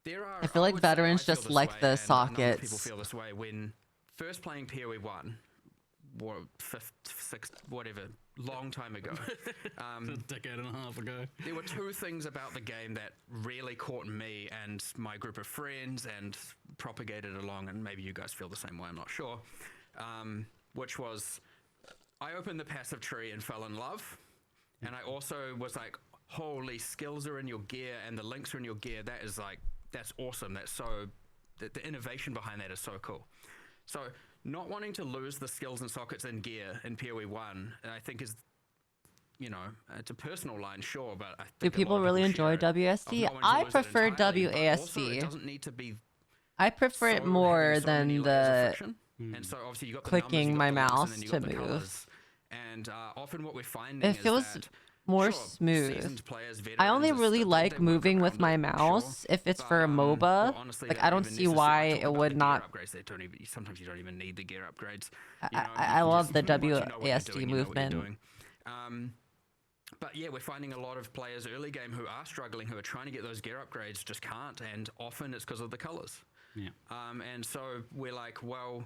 there are. I feel like would say veterans I feel just this like way, the and a number of sockets. People feel this way when first playing PoE 1, or fifth, sixth, whatever, long time ago. A decade and a half ago. There were two things about the game that really caught me and my group of friends and propagated along, and maybe you guys feel the same way, I'm not sure, which was I opened the passive tree and fell in love, and I also was like, holy, skills are in your gear and the links are in your gear. That is like, that's awesome. That's so, the innovation behind that is so cool. So not wanting to lose the skills and sockets in gear in PoE 1, I think is, you know, it's a personal line, sure, but I think Do people really enjoy WSD? I prefer WASD. It doesn't need to be. I prefer it more than the and so obviously you got the clicking my numbers, you got the links, and then mouse you got to the move. colours. And often what we're finding It is feels that more sure, smooth. seasoned players, I only veterans, really they like work moving around with my it, mouse sure, if it's but, for a MOBA. well, honestly, Like they I don't don't even see why necessarily talk it about would the gear not. upgrades. They don't even, sometimes you don't even need the gear upgrades. I love the WASD movement. But yeah, we're finding a lot of players early game who are struggling, who are trying to get those gear upgrades, just can't, and often it's because of the colors. Yeah. And so we're like, well,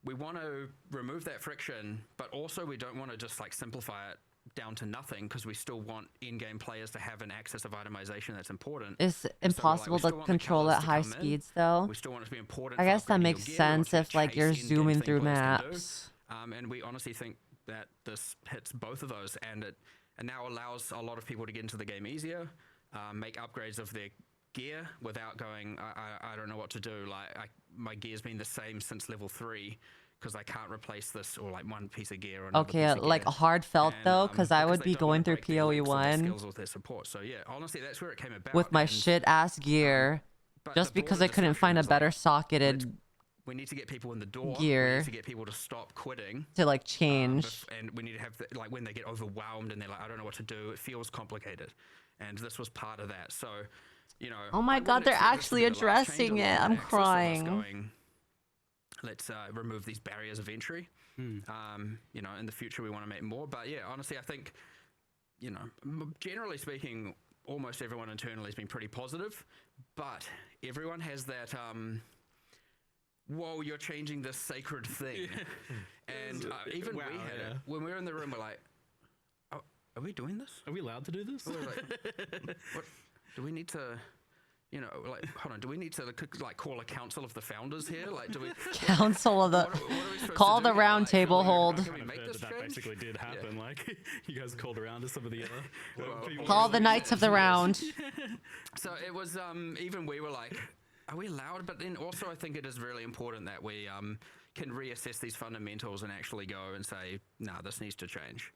we want to remove that friction, but also we don't want to just like simplify it down to nothing, because we still want in-game players to have an access of itemization that's important. It's And so we're like, impossible we still to want the control colours at to high come in. speeds though. We still want it to be important. I for guess that upgrading makes your gear. We want sense to if like chase you're in-game zooming thing through players can do. maps. And we honestly think that this hits both of those, and it now allows a lot of people to get into the game easier, make upgrades of their gear without going, I don't know what to do. Like my gear's been the same since level 3 because I can't replace this or like one piece of gear. Or another Okay, piece of like gear. hard felt And, though, because I would they be don't wanna going through break their PoE links or their 1 skills with their support. So yeah, honestly, that's where it came about. with my and, shit ass gear, but just the because broader I couldn't find a discussion is, better like, socketed we need to get people in the door. We gear need to get people to stop quitting. to like change. And we need to have, like, when they get overwhelmed and they're like, I don't know what to do, it feels complicated. And this was part of that. So, you know. Oh my I God, wouldn't they're expect this to actually be the last change addressing on it. the I'm axis of us crying. going, let's remove these barriers of entry. You know, in the future we want to make more. But yeah, honestly, I think, you know, generally speaking, almost everyone internally has been pretty positive. But everyone has that, whoa, you're changing this sacred thing. And even Wow, we had yeah. it. When we were in the room, we're like, oh, are we doing this? Are we allowed to do this? We're like, what? Do we need to, you know, like, hold on, do we need to like call a council of the founders here? Like, do we... Council of the... what are we supposed Call to the do here? round Like, table like, hold. Can we I've make heard this that change? basically did happen. Like, you guys called around to some of the other people. Call the Knights of the Round. So it was, even we were like, are we allowed? But then also I think it is really important that we can reassess these fundamentals and actually go and say, nah, this needs to change.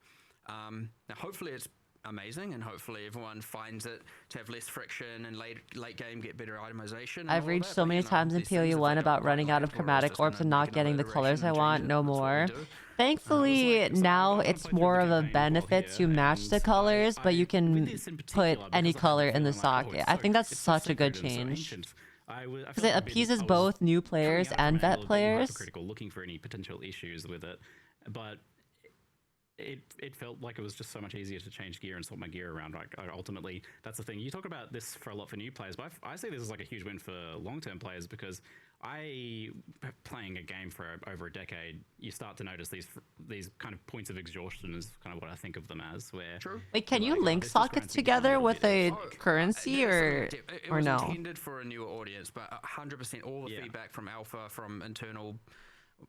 Now hopefully it's amazing, and hopefully everyone finds it to have less friction and late game get better itemization. And I've all reached that, so but, many you know, times in these things, if PoE they 1 don't about quite running out land, of we're chromatic just orbs gonna and not make getting the another colors I iteration and want change no it. That's what we more. do. Thankfully, it's like, now I it's played through more the of a campaign benefit before to here, match and the colors, but you with can this in put particular, any because I color had in the feeling like, oh, socket. it's I so- think that's it's so such a good sacred and so change. ancient. I Because felt it a bit- appeases I was both new coming players out of and an vet angle of being players. hypercritical, looking for any potential issues with it, but it felt like it was just so much easier to change gear and swap my gear around. Like, ultimately, that's the thing. You talk about this for a lot for new players, but I see this as like a huge win for long-term players, because playing a game for over a decade, you start to notice these kind of points of exhaustion is kind of what I think of them as. Where Wait, can you like, link this just sockets grinds me down together little with bit. a currency or it or was no? intended for a newer audience, but 100% all the Yeah. feedback from alpha, from internal,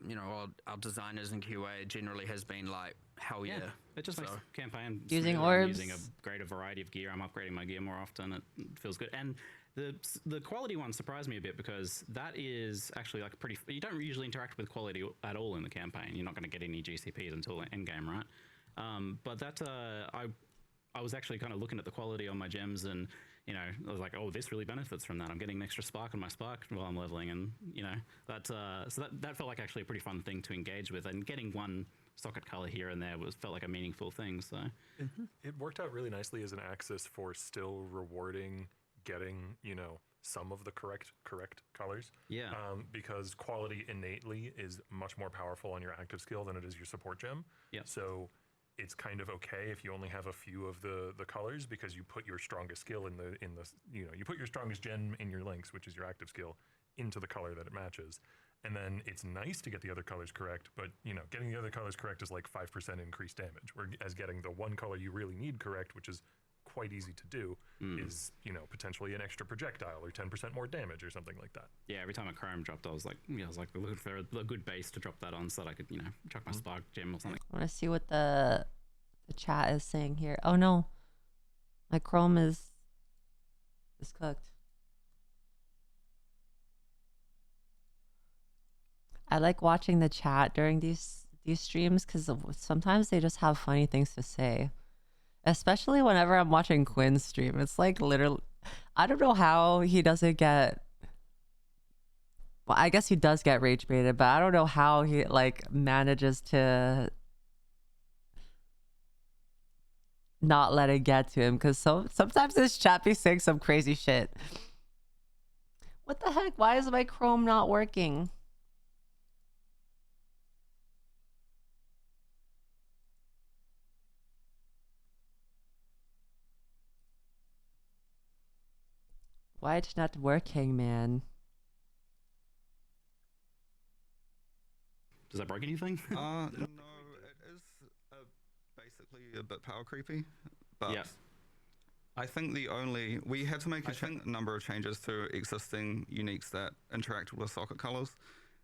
you know, our designers and QA generally has been like, hell yeah. It just makes So- the campaign Using smoother. I'm orbs. using a greater variety of gear. I'm upgrading my gear more often. It feels good. And the quality one surprised me a bit, because that is actually like pretty. You don't usually interact with quality at all in the campaign. You're not going to get any GCPs until end game, right? But that I was actually kind of looking at the quality on my gems, and you know, I was like, oh, this really benefits from that. I'm getting an extra spark on my spark while I'm leveling, and you know, that felt like actually a pretty fun thing to engage with, and getting one socket color here and there felt like a meaningful thing. So It worked out really nicely as an axis for still rewarding getting, you know, some of the correct colors. Yeah. Because quality innately is much more powerful on your active skill than it is your support gem. Yeah. So it's kind of okay if you only have a few of the colors, because you put your strongest skill in the you put your strongest gem in your links, which is your active skill, into the color that it matches. And then it's nice to get the other colors correct, but getting the other colors correct is like 5% increased damage, whereas getting the one color you really need correct, which is quite easy to do, is potentially an extra projectile or 10% more damage or something like that. Yeah, every time a chrome dropped, I was like looking for a good base to drop that on, so that I could chuck my spark gem or something. I want to see what the chat is saying here. Oh no, my Chrome is cooked. I like watching the chat during these streams because sometimes they just have funny things to say. Especially whenever I'm watching Quinn's stream. It's like literally, I don't know how he doesn't get, well, I guess he does get rage baited, but I don't know how he like manages to not let it get to him, because sometimes this chat be saying some crazy shit. What the heck? Why is my Chrome not working? Why it's not working, man? Does that break anything? No, it is basically a bit power creepy, but Yeah. I think we had to make a number of changes to existing uniques that interact with socket colors,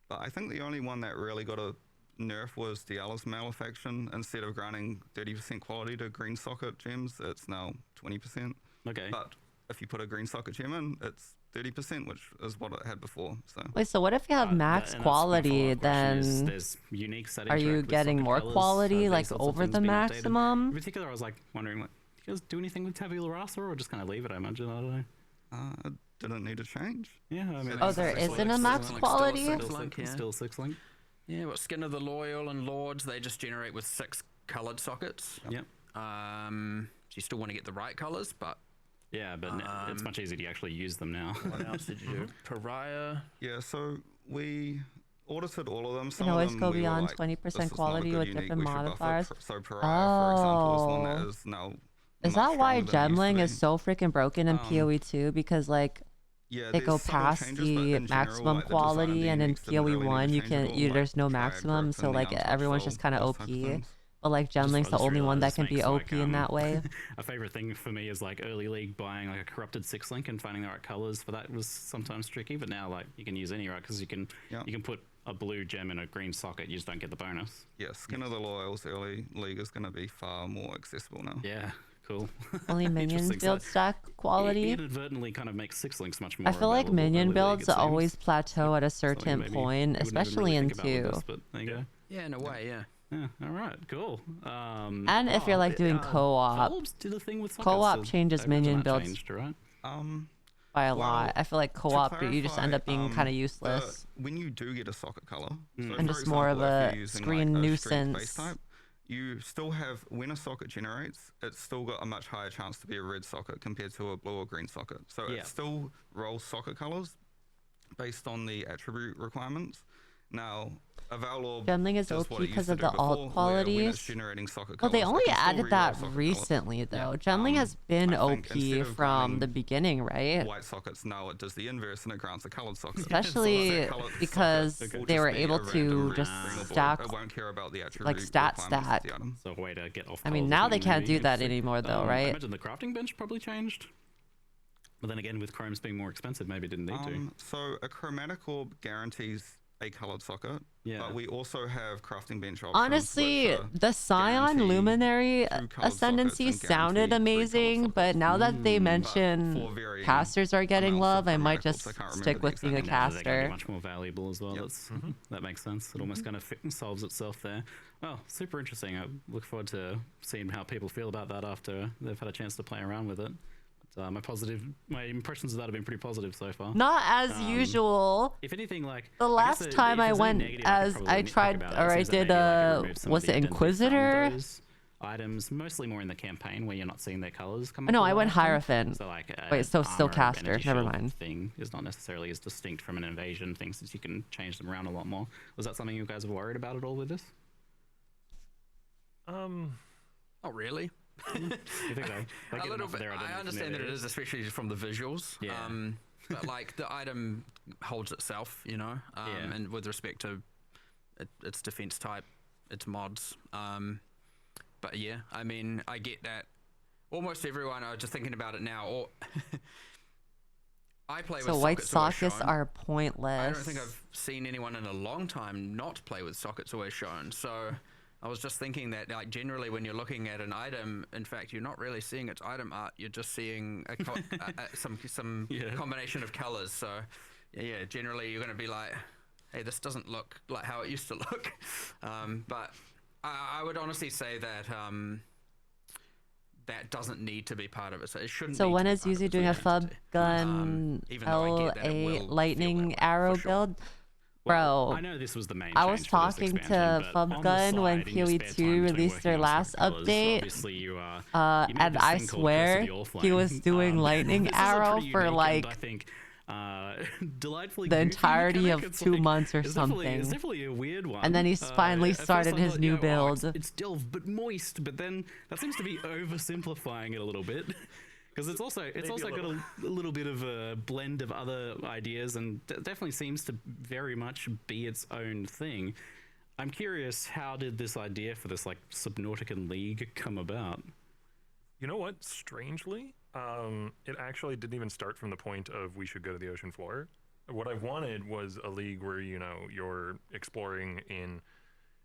but I think the only one that really got a nerf was Diala's Malefaction. Instead of granting 30% quality to green socket gems, it's now 20%. Okay. But if you put a green socket gem in, it's 30%, which is what it had before. So Wait, so what if you have max and that's my quality? follow-up question is, Then there's unique settings are you interact with getting socket more colours. quality, These like sorts of over things the being updated. maximum? In particular, I was like wondering, like, do you guys do anything with Tabula Rasa, or just kind of leave it? I imagine, I don't know. it didn't need to change. Yeah, I mean, Oh, there isn't a max quality? Still 6 link. Yeah, what Skin of the Loyal and Lords, they just generate with 6 coloured sockets. Yep. So you still want to get the right colours, but Yeah, but it's much easier to actually use them now. what else did you do? Pariah. Yeah, so we audited all of them. You can always go beyond 20% quality with different modifiers. So Pariah, for example, is one that Oh. is now. Is much that why stronger than it used to gemling be. is so freaking broken in PoE 2? Because like Yeah, they there's go subtle past changes, but the in general, maximum like, the design quality, and in uniques didn't PoE really 1 need you to change can at all, there's no like maximum, Triad so Grip and like the Untouched everyone's Soul, just kind of those OP. types of things. But like I gemling's the just only one that realised can be makes, OP in that way. A favorite thing for me is like early league buying like a corrupted 6 link and finding the right colors for that was sometimes tricky, but now like you can use any, right? Because you can put a blue gem in a green socket, you just don't get the bonus. Yeah, Skin of the Loyals early league is going to be far more accessible now. Yeah, cool. Only minion Interesting. build So stack quality. It inadvertently kind of makes 6 links much more I feel like available minion early league, builds it seems. always plateau at a Something certain maybe point, we wouldn't even especially really in think about with 2. this, but there you go. Yeah, in a way, yeah. Yeah, all right, cool. And if you're like doing co-op, Valves did a thing with sockets, co-op so changes I imagine minion that builds changed, right? by a Well, lot. I feel like to co-op you just end clarify, up being kind of useless. When you do get a socket color, so And for just more of example, if a you're using, screen like, a strength nuisance. base type, you still have, when a socket generates, it's still got a much higher chance to be a red socket compared to a blue or green socket. So Yeah. it still rolls socket colors based on the attribute requirements. Now, a Valorb Gemling is does OP what it because used to of do the alt before, where when qualities. it's generating socket Well, they colors, only it can still added reroll that socket colors. recently, though. Yeah. Gemling has been I think OP instead of from the grinding beginning, right? white sockets, now it does the inverse and it grants a colored socket. Especially that colored because socket will they just were be able a to random just green or blue. stack, It won't care about the attribute like, stat requirements of stack. the item. So a way to get off. I mean, colors now or they something, can't maybe do that interesting. anymore, though, I right? imagine the crafting bench probably changed. But then again, with chromes being more expensive, maybe it didn't need to. So a chromatic orb guarantees a colored socket, Yeah. but we also have crafting bench options. Honestly, which, the Scion guarantee Luminary true colored Ascendancy sockets and sounded guarantee free amazing, colored but sockets. now that they for mention varying casters are getting amounts love, of I might chromaticals, just I can't remember stick the with being a exact Now they're gonna be caster. much more valuable as well. Yep. That's that makes sense. It almost kind of solves itself there. Well, super interesting. I look forward to seeing how people feel about that after they've had a chance to play around with it. But, my impressions of that have been pretty positive so far. Not as usual. If anything, like The last time I went as I tried, or I did, was it Inquisitor? Items mostly more in the campaign where you're not seeing their colors come. Oh, no, up I all went that often. Hierophant. So like, Wait, so still armor, caster. energy Never shield mind. Thing is not necessarily as distinct from an invasion thing, since you can change them around a lot more. Was that something you guys were worried about at all with this? Not really. You think they A get little enough of bit. their I identity understand that it there? is, especially from the visuals. Yeah. But like the item holds itself, you know, Yeah. and with respect to its defense type, its mods. But yeah, I mean, I get that. Almost everyone. I was just thinking about it now. Or I play So with white sockets always sockets shown. are pointless. I don't think I've seen anyone in a long time not play with sockets always shown. So I was just thinking that, like, generally when you're looking at an item, in fact, you're not really seeing its item art. You're just seeing some combination of colors. So yeah, generally you're going to be like, hey, this doesn't look like how it used to look. But I would honestly say that that doesn't need to be part of it. So it shouldn't. So need when to be is part of Yuzu its doing a identity. fub gun Even though I get that it LA will feel lightning that way, arrow for sure. build? Well, Bro, I know this was the main I change was for this talking expansion, to but on the Fubgun when side, in your PoE spare 2 time between released their working on last Soccer Colours, update, obviously you made and this I thing called swear Curse of the he Allflame. was doing lightning This is a arrow pretty for unique like and, I think, delightfully the goofy entirety mechanic. of It's 2 like- months or It's something. definitely a weird one. And then he's finally At first started I his thought, new you know, oh, build. it's delve but moist, but then that seems to be oversimplifying it a little bit. Because it's also got a little bit of a blend of other ideas, and definitely seems to very much be its own thing. I'm curious, how did this idea for this like Subnautican League come about? You know what? Strangely, it actually didn't even start from the point of we should go to the ocean floor. What I wanted was a league where, you know, you're exploring in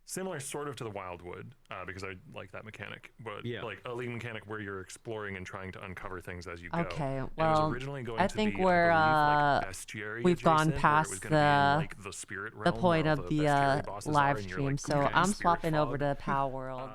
similar sort of to the Wildwood, because I like that mechanic, but like a league mechanic where you're exploring and trying to uncover things as you go. Okay, And it was well, originally going I to think be, we're I believe, like bestiary we've gone adjacent, where it was past gonna be in, like, the spirit the realm point where all of the the bestiary bosses are, live and you're, stream, like, so cooking in I'm spirit swapping over fog. to Power World.